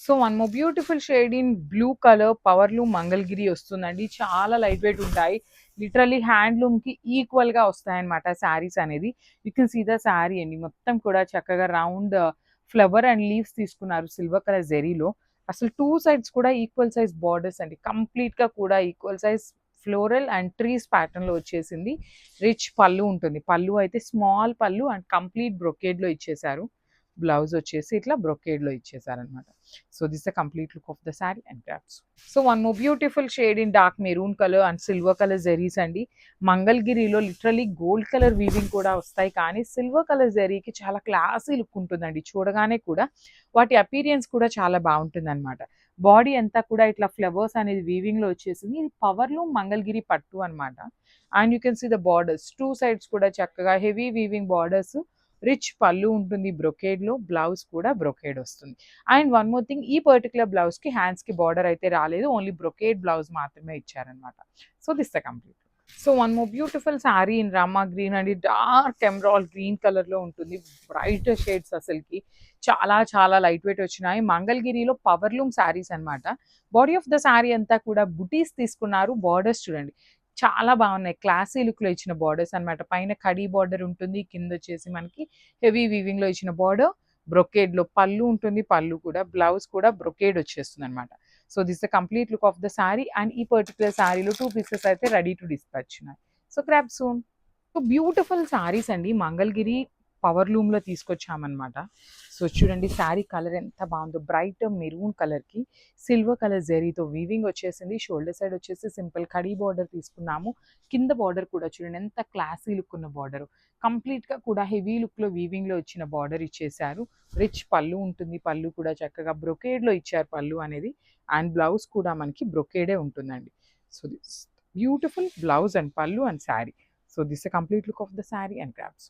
So one more beautiful shade in blue colour powerloom Mangalagiri వస్తుందండి. చాలా light weight ఉంటాయి. Literally హ్యాండ్లూమ్కి ఈక్వల్గా వస్తాయన్నమాట శారీస్ అనేది. You can see the sari అండి, మొత్తం కూడా చక్కగా రౌండ్ ఫ్లవర్ అండ్ లీవ్స్ తీసుకున్నారు సిల్వర్ కలర్ జెరీలో. అసలు టూ సైడ్స్ కూడా ఈక్వల్ సైజ్ బార్డర్స్ అండి, కంప్లీట్గా కూడా equal size floral and trees ప్యాటర్న్లో వచ్చేసింది. రిచ్ పళ్ళు ఉంటుంది. పళ్ళు అయితే స్మాల్ పళ్ళు అండ్ కంప్లీట్ బ్రొకేడ్లో ఇచ్చేసారు. బ్లౌజ్ వచ్చేసి ఇట్లా బ్రొకేడ్లో ఇచ్చేసారనమాట. So this the complete look of the sari and crafts. So one more beautiful shade in dark maroon colour and silver colour zaris అండి. మంగళగిరిలో లిటరలీ గోల్డ్ కలర్ వీవింగ్ కూడా వస్తాయి, కానీ సిల్వర్ కలర్ జెరీకి చాలా క్లాసీ లుక్ ఉంటుందండి. చూడగానే కూడా వాటి అపీరియన్స్ కూడా చాలా బాగుంటుంది అనమాట. బాడీ అంతా కూడా ఇట్లా ఫ్లవర్స్ అనేది వీవింగ్లో వచ్చేసింది. ఇది పవర్లూమ్ మంగళగిరి పట్టు అనమాట. And you can see the borders two sides కూడా చక్కగా హెవీ వీవింగ్ బార్డర్స్. రిచ్ పళ్ళు ఉంటుంది బ్రొకేడ్లో, బ్లౌజ్ కూడా బ్రొకేడ్ వస్తుంది. అండ్ వన్ మోర్ థింగ్, ఈ పర్టికులర్ బ్లౌజ్కి హ్యాండ్స్కి బార్డర్ అయితే రాలేదు, ఓన్లీ బ్రొకేడ్ బ్లౌజ్ మాత్రమే ఇచ్చారనమాట. So this the complete. So one more beautiful sari in Rama green అండి. డార్క్ ఎమరాల్డ్ గ్రీన్ కలర్లో ఉంటుంది. బ్రైట్ షేడ్స్ అసలుకి చాలా చాలా లైట్ వెయిట్ వచ్చినాయి. మంగళగిరిలో పవర్లూమ్ శారీస్ అనమాట. బాడీ ఆఫ్ ద శారీ అంతా కూడా బుటీస్ తీసుకున్నారు. బార్డర్స్ చూడండి చాలా బాగున్నాయి. క్లాసీ లుక్లో ఇచ్చిన బార్డర్స్ అనమాట. పైన కడీ బార్డర్ ఉంటుంది, కింద వచ్చేసి మనకి హెవీ వీవింగ్లో ఇచ్చిన బార్డర్. బ్రొకేడ్లో పళ్ళు ఉంటుంది, పళ్ళు కూడా బ్లౌజ్ కూడా బ్రొకేడ్ వచ్చేస్తుంది అనమాట. So this the complete look of the sari. And ఈ పర్టికులర్ శారీలో 2 పీసెస్ అయితే రెడీ టు డిస్పాచ్ ఉన్నాయి. So grab soon. So beautiful saris అండి, మంగళగిరి పవర్లూమ్లో తీసుకొచ్చామన్నమాట. సో చూడండి శారీ కలర్ ఎంత బాగుందో, బ్రైట్ మెరూన్ కలర్కి సిల్వర్ కలర్ జెరీతో వీవింగ్ వచ్చేసింది. షోల్డర్ సైడ్ వచ్చేసి సింపుల్ కడీ బార్డర్ తీసుకున్నాము. కింద బార్డర్ కూడా చూడండి ఎంత క్లాసీ లుక్ ఉన్న బార్డర్. కంప్లీట్గా కూడా హెవీ లుక్లో వీవింగ్లో వచ్చిన బార్డర్ ఇచ్చేసారు. రిచ్ పళ్ళు ఉంటుంది, పళ్ళు కూడా చక్కగా బ్రొకేడ్లో ఇచ్చారు పళ్ళు అనేది. అండ్ బ్లౌజ్ కూడా మనకి బ్రొకేడే ఉంటుందండి. So this beautiful blouse and pallu and saree. So this is a complete look of the saree and crafts.